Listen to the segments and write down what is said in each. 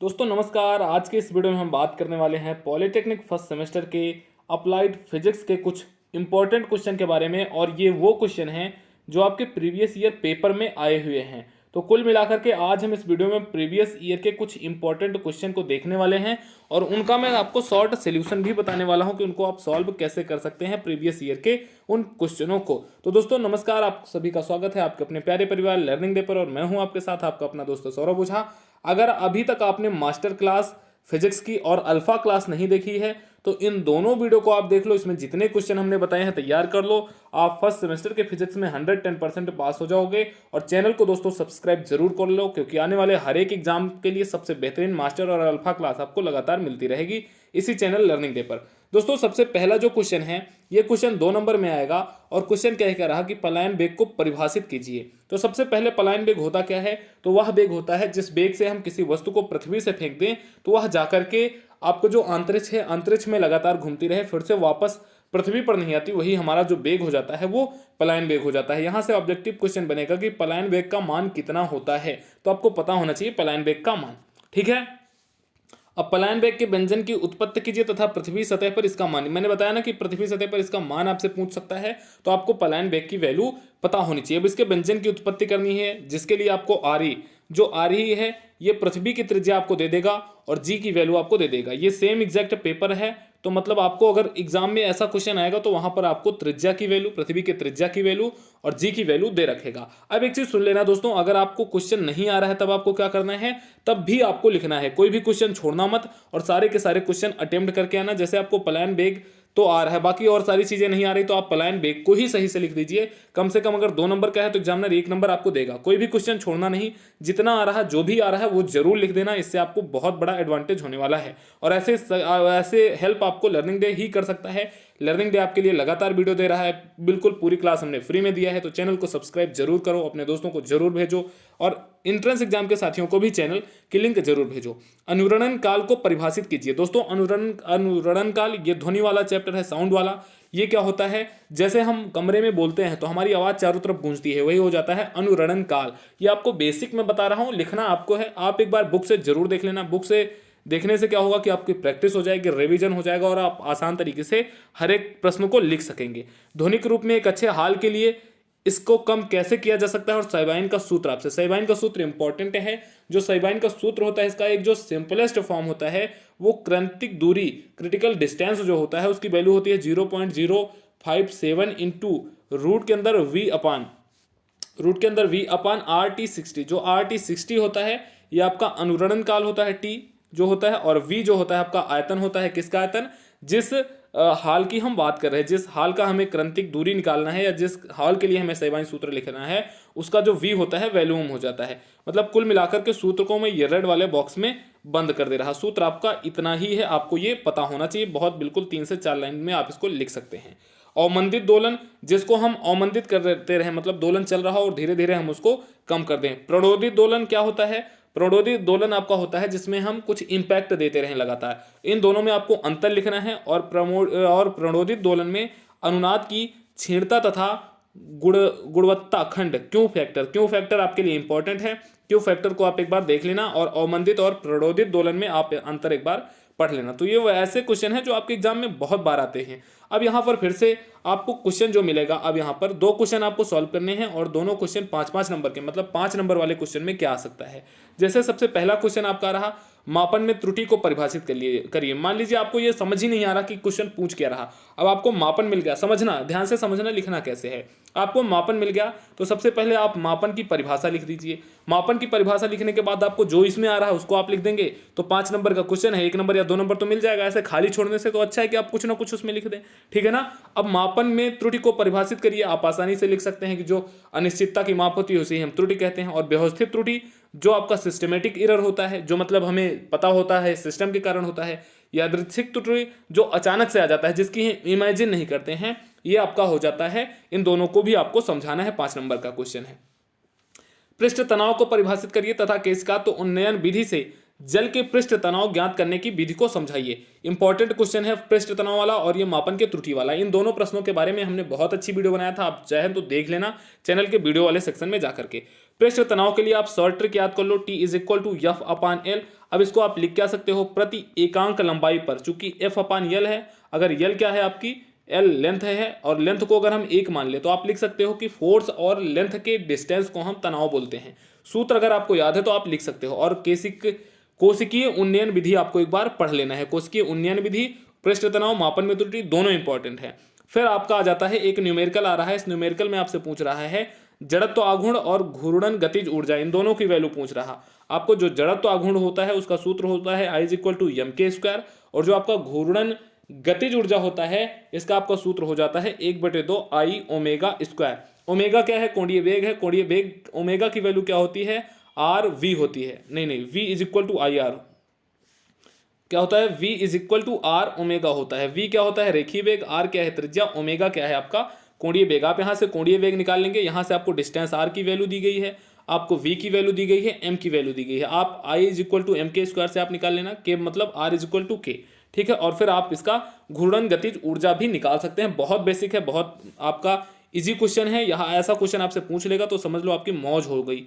दोस्तों नमस्कार। आज के इस वीडियो में हम बात करने वाले हैं पॉलिटेक्निक फर्स्ट सेमेस्टर के अप्लाइड फिजिक्स के कुछ इंपॉर्टेंट क्वेश्चन के बारे में। और ये वो क्वेश्चन हैं जो आपके प्रीवियस ईयर पेपर में आए हुए हैं। तो कुल मिलाकर के आज हम इस वीडियो में प्रीवियस ईयर के कुछ इंपॉर्टेंट क्वेश्चन को देखने वाले हैं और उनका मैं आपको शॉर्ट सोल्यूशन भी बताने वाला हूं कि उनको आप सॉल्व कैसे कर सकते हैं प्रीवियस ईयर के उन क्वेश्चनों को। तो दोस्तों नमस्कार, आप सभी का स्वागत है आपके अपने प्यारे परिवार लर्निंग डे पर और मैं हूं आपके साथ आपका अपना दोस्त सौरभ ओझा। अगर अभी तक आपने मास्टर क्लास फिजिक्स की और अल्फा क्लास नहीं देखी है तो इन दोनों वीडियो को आप देख लो। इसमें जितने क्वेश्चन हमने बताए हैं तैयार कर लो। आप फर्स्ट सेमेस्टर के फिजिक्स में 110% पास हो जाओगे। और चैनल को दोस्तों सब्सक्राइब जरूर कर लो क्योंकि आने वाले हर एक एग्जाम के लिए सबसे बेहतरीन मास्टर और अल्फा क्लास आपको लगातार मिलती रहेगी इसी चैनल लर्निंग डे पर। दोस्तों सबसे पहला जो क्वेश्चन है ये क्वेश्चन 2 नंबर में आएगा और क्वेश्चन क्या कह रहा कि पलायन वेग को परिभाषित कीजिए। तो सबसे पहले पलायन वेग होता क्या है? तो वह वेग होता है जिस वेग से हम किसी वस्तु को पृथ्वी से फेंक दें तो वह जाकर के आपको जो अंतरिक्ष है अंतरिक्ष में लगातार घूमती रहे, फिर से वापस पृथ्वी पर नहीं आती। वही हमारा जो वेग हो जाता है वो पलायन वेग हो जाता है। यहां से ऑब्जेक्टिव क्वेश्चन बनेगा कि पलायन वेग का मान कितना होता है। तो आपको पता होना चाहिए पलायन वेग का मान। ठीक है, अब पलायन वेग के व्यंजन की उत्पत्ति कीजिए तथा पृथ्वी सतह पर इसका मान। मैंने बताया ना कि पृथ्वी सतह पर इसका मान आपसे पूछ सकता है तो आपको पलायन वेग की वैल्यू पता होनी चाहिए। अब इसके व्यंजन की उत्पत्ति करनी है जिसके लिए आपको आरी, जो आरी है ये पृथ्वी की त्रिज्या आपको दे देगा और जी की वैल्यू आपको दे देगा। ये सेम एग्जैक्ट पेपर है तो मतलब आपको अगर एग्जाम में ऐसा क्वेश्चन आएगा तो वहां पर आपको त्रिज्या की वैल्यू, पृथ्वी की त्रिज्या की वैल्यू और जी की वैल्यू दे रखेगा। अब एक चीज सुन लेना दोस्तों, अगर आपको क्वेश्चन नहीं आ रहा है तब आपको क्या करना है, तब भी आपको लिखना है। कोई भी क्वेश्चन छोड़ना मत और सारे के सारे क्वेश्चन अटेम्प्ट करके आना। जैसे आपको पलायन वेग तो आ रहा है, बाकी और सारी चीजें नहीं आ रही तो आप पलायन वेग को ही सही से लिख दीजिए। कम से कम अगर 2 नंबर का है तो एग्जामिनर 1 नंबर आपको देगा। कोई भी क्वेश्चन छोड़ना नहीं, जितना आ रहा है जो भी आ रहा है वो जरूर लिख देना। इससे आपको बहुत बड़ा एडवांटेज होने वाला है और ऐसे हेल्प आपको लर्निंग डे ही कर सकता है। लर्निंग डे आपके लिए लगातार वीडियो दे रहा है, बिल्कुल पूरी क्लास हमने फ्री में दिया है। तो चैनल को सब्सक्राइब जरूर करो, अपने दोस्तों को जरूर भेजो और इंट्रेंस एग्जाम के साथियों को भी चैनल की लिंक जरूर भेजो। अनुरणन काल को परिभाषित कीजिए। दोस्तों अनुरणन काल ये ध्वनि वाला चैप्टर है, साउंड वाला। ये क्या होता है, जैसे हम कमरे में बोलते हैं तो हमारी आवाज चारों तरफ गूंजती है, वही हो जाता है अनुरणन काल। ये आपको बेसिक में बता रहा हूं, लिखना आपको है। आप एक बार बुक से जरूर देख लेना। बुक से देखने से क्या होगा कि आपकी प्रैक्टिस हो जाएगी, रिवीजन हो जाएगा और आप आसान तरीके से हर एक प्रश्न को लिख सकेंगे। ध्वनिक रूप में एक अच्छे हाल के लिए इसको कम कैसे किया जा सकता है और साइबाइन का सूत्र आपसे। साइबाइन का सूत्र इंपॉर्टेंट है। जो साइबाइन का सूत्र होता है इसका एक जो सिंपलेस्ट फॉर्म होता है वो क्रांतिक दूरी, क्रिटिकल डिस्टेंस जो होता है उसकी वैल्यू होती है 0.057 इंटू रूट के अंदर v अपान RT60। जो RT60 होता है ये आपका अनुरणन काल होता है, T जो होता है, और V जो होता है आपका आयतन होता है। किसका आयतन? जिस हाल की हम बात कर रहे हैं, जिस हाल का हमें क्रांतिक दूरी निकालना है या जिस हाल के लिए हमें साइबाइन सूत्र लिखना है उसका जो V होता है वैल्यूम हो जाता है। मतलब कुल मिलाकर के सूत्र को मैं ये रेड वाले बॉक्स में बंद कर दे रहा। सूत्र आपका इतना ही है, आपको ये पता होना चाहिए। बहुत बिल्कुल 3 से 4 लाइन में आप इसको लिख सकते हैं। अवमंदित दोलन, जिसको हम अवमंदित करते रहे, मतलब दोलन चल रहा हो और धीरे धीरे हम उसको कम कर दें। प्रणोदित दोलन क्या होता है? प्रणोदित दोलन आपका होता है जिसमें हम कुछ इंपैक्ट देते रहें लगातार। इन दोनों में आपको अंतर लिखना है। और प्रणोदित दोलन में अनुनाद की क्षीणता तथा गुणवत्ता खंड क्यू फैक्टर आपके लिए इंपॉर्टेंट है। क्यू फैक्टर को आप एक बार देख लेना और अवमंदित और प्रणोदित दोलन में आप अंतर एक बार पढ़ लेना। तो ये वो ऐसे क्वेश्चन है जो आपके एग्जाम में बहुत बार आते हैं। अब यहाँ पर फिर से आपको क्वेश्चन जो मिलेगा, अब यहाँ पर 2 क्वेश्चन आपको सॉल्व करने हैं और दोनों क्वेश्चन 5-5 नंबर के, मतलब 5 नंबर वाले क्वेश्चन में क्या आ सकता है। जैसे सबसे पहला क्वेश्चन आपका रहा मापन में त्रुटि को परिभाषित करिए। मान लीजिए आपको ये समझ ही नहीं आ रहा कि क्वेश्चन पूछ क्या रहा। अब आपको मापन मिल गया, समझना, ध्यान से समझना लिखना कैसे है। आपको मापन मिल गया तो सबसे पहले आप मापन की परिभाषा लिख दीजिए। मापन की परिभाषा लिखने के बाद आपको जो इसमें आ रहा है उसको आप लिख देंगे तो 5 नंबर का क्वेश्चन है, 1 नंबर या 2 नंबर तो मिल जाएगा। ऐसे खाली छोड़ने से तो अच्छा है कि आप कुछ ना कुछ उसमें लिख दें। ठीक है ना। अब मापन में त्रुटि को परिभाषित करिए। आप आसानी से लिख सकते हैं कि जो अनिश्चितता की माप होती है उसे हम त्रुटि कहते हैं। और व्यवस्थित त्रुटि जो आपका सिस्टमेटिक एरर होता है, जो मतलब हमें पता होता है सिस्टम के कारण होता है। यादृच्छिक त्रुटि जो अचानक से आ जाता है, जिसकी इमेजिन नहीं करते हैं, ये आपका हो जाता है। इन दोनों को भी आपको समझाना है। 5 नंबर का क्वेश्चन है। पृष्ठ तनाव को परिभाषित करिए तथा केशिका उन्नयन विधि से जल के पृष्ठ तनाव ज्ञात करने की विधि को समझाइए। इंपॉर्टेंट क्वेश्चन है पृष्ठ तनाव वाला और ये मापन के त्रुटि वाला। इन दोनों प्रश्नों के बारे में हमने बहुत अच्छी वीडियो बनाया था, आप चाहें तो देख लेना चैनल के वीडियो वाले सेक्शन में जाकर के। पृष्ठ तनाव के लिए आप शॉर्ट ट्रिक याद कर लो, T = F/L। अब इसको आप लिख क्या सकते हो, प्रति एकांक लंबाई पर, चूंकि एफ अपान यल है, अगर यल क्या है आपकी, एल लेंथ है, और लेंथ को अगर हम 1 मान ले तो आप लिख सकते हो कि फोर्स और लेंथ के डिस्टेंस को हम तनाव बोलते हैं। सूत्र अगर आपको याद है तो आप लिख सकते हो। और कोशिकीय उन्नयन विधि आपको एक बार पढ़ लेना है। कोशिकीय उन्नयन विधि, पृष्ठ तनाव, मापन में त्रुटि, दोनों इंपॉर्टेंट है। फिर आपका आ जाता है एक न्यूमेरिकल आ रहा है। इस न्यूमेरिकल में आपसे पूछ रहा है जड़त्व आघूर्ण और घूर्णन गतिज ऊर्जा, इन दोनों की वैल्यू पूछ रहा। आपको जो जड़त्व आघूर्ण होता है उसका सूत्र होता है I = mk², और जो आपका घूर्णन गतिज ऊर्जा होता है इसका आपका सूत्र हो जाता है 1/2 I ω²। ओमेगा क्या है, कोणीय वेग है। कोणीय वेग ओमेगा की वैल्यू क्या होती है, RV होती है। नहीं, V = IR क्या होता है, V = R ओमेगा होता है। V क्या होता है, रेखीय वेग, R क्या है, त्रिज्या, ओमेगा क्या है आपका कोणीय वेग। आप यहाँ से कोणीय वेग निकाल लेंगे, यहाँ से आपको डिस्टेंस R की वैल्यू दी गई है, आपको V की वैल्यू दी गई है, M की वैल्यू दी गई है। आप I = mk² से आप निकाल लेना, K मतलब R = K, ठीक है। और फिर आप इसका घूर्णन गतिज ऊर्जा भी निकाल सकते हैं। बहुत बेसिक है, बहुत आपका इजी क्वेश्चन है। यहाँ ऐसा क्वेश्चन आपसे पूछ लेगा तो समझ लो आपकी मौज हो गई।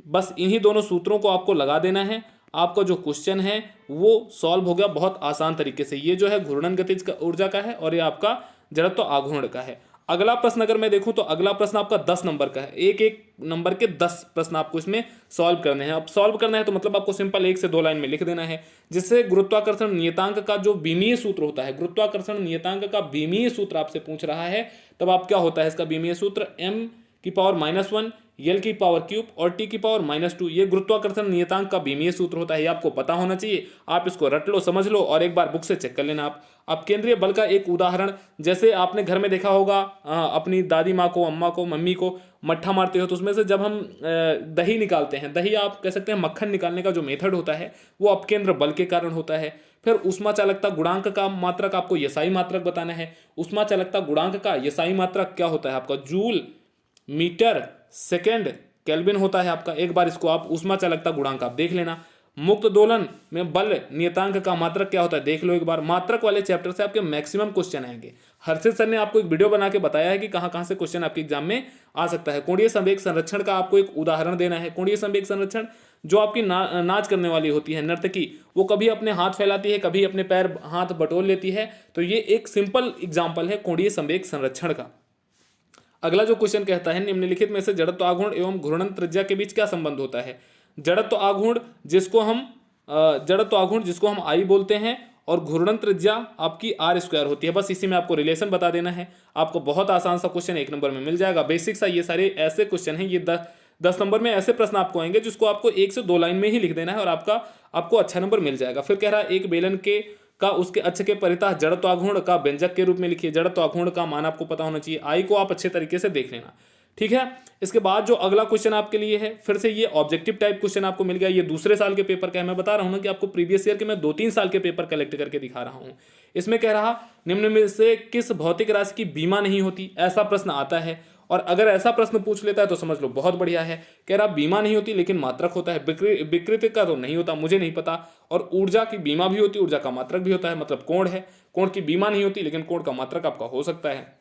बस इन्हीं दोनों सूत्रों को आपको लगा देना है, आपका जो क्वेश्चन है वो सॉल्व हो गया बहुत आसान तरीके से। ये जो है घूर्णन गतिज ऊर्जा का है और ये आपका जड़त्व आघूर्ण का है। अगला प्रश्न अगर मैं देखूं तो अगला प्रश्न आपका 10 नंबर का है। एक एक नंबर के 10 प्रश्न आपको इसमें सॉल्व करने हैं। अब सॉल्व करना है तो मतलब आपको सिंपल 1 से 2 लाइन में लिख देना है, जिससे गुरुत्वाकर्षण नियतांक का जो बीमीय सूत्र होता है, गुरुत्वाकर्षण नियतांक का बीमीय सूत्र आपसे पूछ रहा है, तब आप क्या होता है इसका बीमीय सूत्र, m⁻⁻1 L³ और T⁻², ये गुरुत्वाकर्षण नियतांक का बीमीय सूत्र होता है। ये आपको पता होना चाहिए। आप इसको रट लो, समझ लो, और एक बार बुक से चेक कर लेना आप। अब केंद्रीय बल का एक उदाहरण, जैसे आपने घर में देखा होगा अपनी दादी माँ को, अम्मा को, मम्मी को मट्ठा मारते हो तो उसमें से जब हम दही निकालते हैं, दही आप कह सकते हैं मक्खन निकालने का जो मेथड होता है वो अपकेंद्र बल के कारण होता है। फिर ऊष्मा चालकता गुणांक का मात्रक आपको यसाई मात्रक बताना है। ऊष्मा चालकता गुणांक का यसाई मात्रक क्या होता है आपका, जूल मीटर सेकेंड केल्विन होता है आपका। एक बार इसको आप ऊष्मा चालकता गुणांक आप देख लेना। मुक्त दोलन में बल नियतांक का मात्रक क्या होता है देख लो एक बार। मात्रक वाले चैप्टर से आपके मैक्सिमम क्वेश्चन आएंगे। हर्षित सर ने आपको एक वीडियो बना के बताया है कि कहां कहां से क्वेश्चन आपके एग्जाम में आ सकता है। कोणीय संवेग संरक्षण का आपको एक उदाहरण देना है। कोणीय संवेग संरक्षण, जो आपकी नाच करने वाली होती है नर्तकी, वो कभी अपने हाथ फैलाती है, कभी अपने पैर हाथ बटोर लेती है, तो ये एक सिंपल एग्जाम्पल है कोणीय संवेग संरक्षण का। अगला जो क्वेश्चन कहता है निम्नलिखित में से जड़त्व आघूर्ण एवं घूर्णन त्रिज्या के बीच क्या संबंध होता है। जड़त्व आघूर्ण जिसको हम I बोलते हैं और घूर्णन त्रिज्या आपकी R² होती है। बस इसी में आपको रिलेशन बता देना है। आपको बहुत आसान सा क्वेश्चन 1 नंबर में मिल जाएगा। बेसिक सा ये सारे ऐसे क्वेश्चन हैं, ये 10 नंबर में ऐसे प्रश्न आपको आएंगे जिसको आपको 1 से 2 लाइन में ही लिख देना है और आपको अच्छा नंबर मिल जाएगा। फिर कह रहा है एक बेलन का उसके अक्ष के परितः जड़त्व आघूर्ण का व्यंजक के रूप में लिखिए। जड़त्व आघूर्ण का मान आपको पता होना चाहिए। I को आप अच्छे तरीके से देख लेना, ठीक है। इसके बाद जो अगला क्वेश्चन आपके लिए है, फिर से ये ऑब्जेक्टिव टाइप क्वेश्चन आपको मिल गया। ये दूसरे साल के पेपर का है। मैं बता रहा हूं ना कि आपको प्रीवियस ईयर के मैं 2-3 साल के पेपर कलेक्ट करके दिखा रहा हूं। इसमें कह रहा निम्न में से किस भौतिक राशि की बीमा नहीं होती, ऐसा प्रश्न आता है। और अगर ऐसा प्रश्न पूछ लेता है तो समझ लो बहुत बढ़िया है। कह रहा बीमा नहीं होती लेकिन मात्रक होता है। विकृति का तो नहीं होता, मुझे नहीं पता। और ऊर्जा की बीमा भी होती, ऊर्जा का मात्रक भी होता है, मतलब कोण है। कोण की बीमा नहीं होती लेकिन कोण का मात्रक आपका हो सकता है।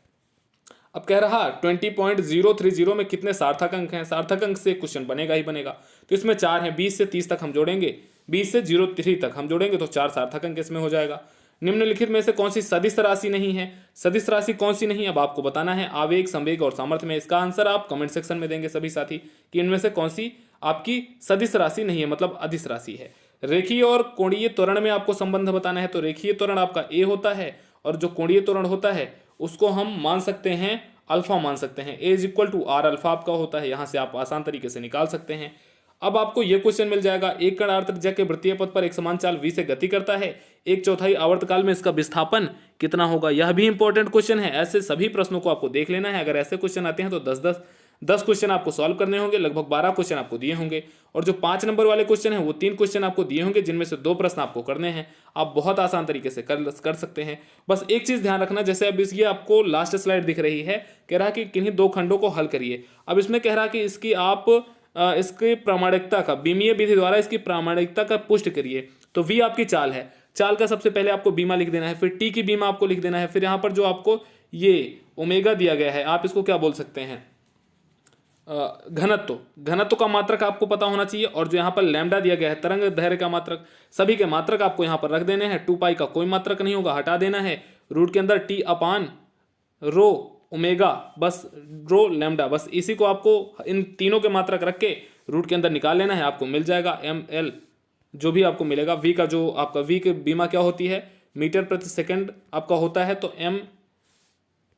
अब कह रहा 20.030 में कितने सार्थक अंक हैं। सार्थक अंक से क्वेश्चन बनेगा ही बनेगा। तो इसमें 4 हैं। 20 से 30 तक हम जोड़ेंगे, 20 से 03 तक हम जोड़ेंगे तो 4 सार्थक अंक इसमें हो जाएगा। निम्नलिखित में से कौन सी सदिश राशि नहीं है। सदिश राशि कौन सी नहीं है अब आपको बताना है। आवेग, संवेग और सामर्थ्य में। इसका आंसर आप कमेंट सेक्शन में देंगे सभी साथी कि इनमें से कौन सी आपकी सदिश राशि नहीं है, मतलब अदिश राशि है। रेखीय और कोणीय त्वरण में आपको संबंध बताना है। तो रेखीय त्वरण आपका A होता है और जो कोणीय त्वरण होता है उसको हम मान सकते हैं अल्फा मान सकते हैं। A = R अल्फा आपका होता है। यहां से आप आसान तरीके से निकाल सकते हैं। अब आपको यह क्वेश्चन मिल जाएगा। एक कण r त्रिज्या के वृत्तीय पथ पर एक समान चाल v से गति करता है। 1/4 आवर्तकाल में इसका विस्थापन कितना होगा। यह भी इंपॉर्टेंट क्वेश्चन है। ऐसे सभी प्रश्नों को आपको देख लेना है। अगर ऐसे क्वेश्चन आते हैं तो 10 क्वेश्चन आपको सॉल्व करने होंगे। लगभग 12 क्वेश्चन आपको दिए होंगे और जो 5 नंबर वाले क्वेश्चन हैं वो 3 क्वेश्चन आपको दिए होंगे, जिनमें से 2 प्रश्न आपको करने हैं। आप बहुत आसान तरीके से कर सकते हैं। बस एक चीज ध्यान रखना, जैसे अब ये आपको लास्ट स्लाइड दिख रही है, कह रहा कि किन्हीं 2 खंडों को हल करिए। अब इसमें कह रहा कि इसकी आप इसकी प्रामाणिकता का बीमीय विधि द्वारा इसकी प्रामाणिकता का पुष्ट करिए। तो V आपकी चाल है। चाल का सबसे पहले आपको बीमा लिख देना है, फिर T की बीमा आपको लिख देना है, फिर यहाँ पर जो आपको ये ओमेगा दिया गया है आप इसको क्या बोल सकते हैं, घनत्व का मात्रक आपको पता होना चाहिए, और जो यहाँ पर लैम्डा दिया गया है तरंग दैर्घ्य का मात्रक, सभी के मात्रक आपको यहाँ पर रख देने हैं। 2 पाई का कोई मात्रक नहीं होगा, हटा देना है। रूट के अंदर टी अपान रो ओमेगा, बस रो लैम्डा, बस इसी को आपको इन तीनों के मात्रक रख के रूट के अंदर निकाल लेना है। आपको मिल जाएगा एम एल, जो भी आपको मिलेगा। वी का जो आपका वी की बीमा क्या होती है, मीटर प्रति सेकंड आपका होता है, तो एम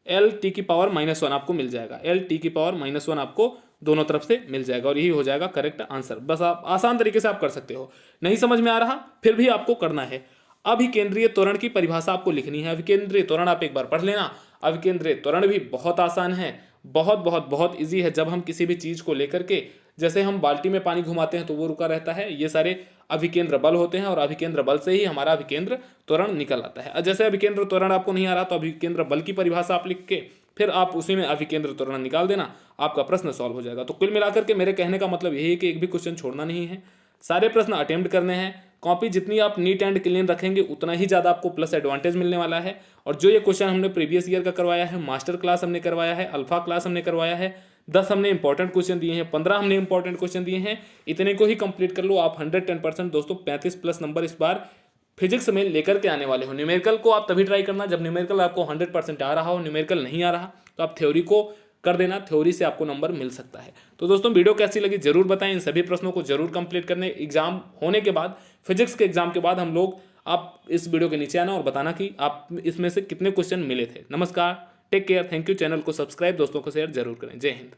एल टी की पावर -1 आपको मिल जाएगा। एल टी की पावर -1 आपको दोनों तरफ से मिल जाएगा, और यही हो जाएगा करेक्ट आंसर। बस आप आसान तरीके से आप कर सकते हो। नहीं समझ में आ रहा फिर भी आपको करना है। अभिकेंद्रीय त्वरण की परिभाषा आपको लिखनी है। अभिकेंद्रीय त्वरण आप एक बार पढ़ लेना। अभिकेंद्रीय त्वरण भी बहुत आसान है, बहुत बहुत बहुत इजी है। जब हम किसी भी चीज को लेकर के, जैसे हम बाल्टी में पानी घुमाते हैं तो वो रुका रहता है, ये सारे अभिकेंद्र बल होते हैं, और अभिकेंद्र बल से ही हमारा अभिकेंद्र त्वरण निकल आता है। जैसे अभिकेंद्र त्वरण आपको नहीं आ रहा तो अभिकेंद्र बल की परिभाषा आप लिख के फिर आप उसी में अभिकेंद्र त्वरण निकाल देना, आपका प्रश्न सॉल्व हो जाएगा। तो कुल मिलाकर के मेरे कहने का मतलब यही है कि एक भी क्वेश्चन छोड़ना नहीं है, सारे प्रश्न अटेम्प्ट करने हैं। कॉपी जितनी आप नीट एंड क्लीन रखेंगे उतना ही ज़्यादा आपको प्लस एडवांटेज मिलने वाला है। और जो ये क्वेश्चन हमने प्रीवियस ईयर का करवाया है, मास्टर क्लास हमने करवाया है, अल्फा क्लास हमने करवाया है, 10 हमने इंपॉर्टेंट क्वेश्चन दिए हैं, 15 हमने इंपॉर्टेंट क्वेश्चन दिए हैं, इतने को ही कंप्लीट कर लो आप। 110% दोस्तों 35+ नंबर इस बार फिजिक्स में लेकर के आने वाले हो। न्यूमेरिकल को आप तभी ट्राई करना जब न्यूमेरिकल आपको 100% आ रहा हो। न्यूमेरिकल नहीं आ रहा तो आप थ्योरी को कर देना, थ्योरी से आपको नंबर मिल सकता है। तो दोस्तों वीडियो कैसी लगी जरूर बताएं। इन सभी प्रश्नों को जरूर कंप्लीट करने, एग्जाम होने के बाद, फिजिक्स के एग्जाम के बाद हम लोग, आप इस वीडियो के नीचे आना और बताना कि आप इसमें से कितने क्वेश्चन मिले थे। नमस्कार, take care, thank you. Channel को सब्सक्राइब, दोस्तों को शेयर जरूर करें। जय हिंद।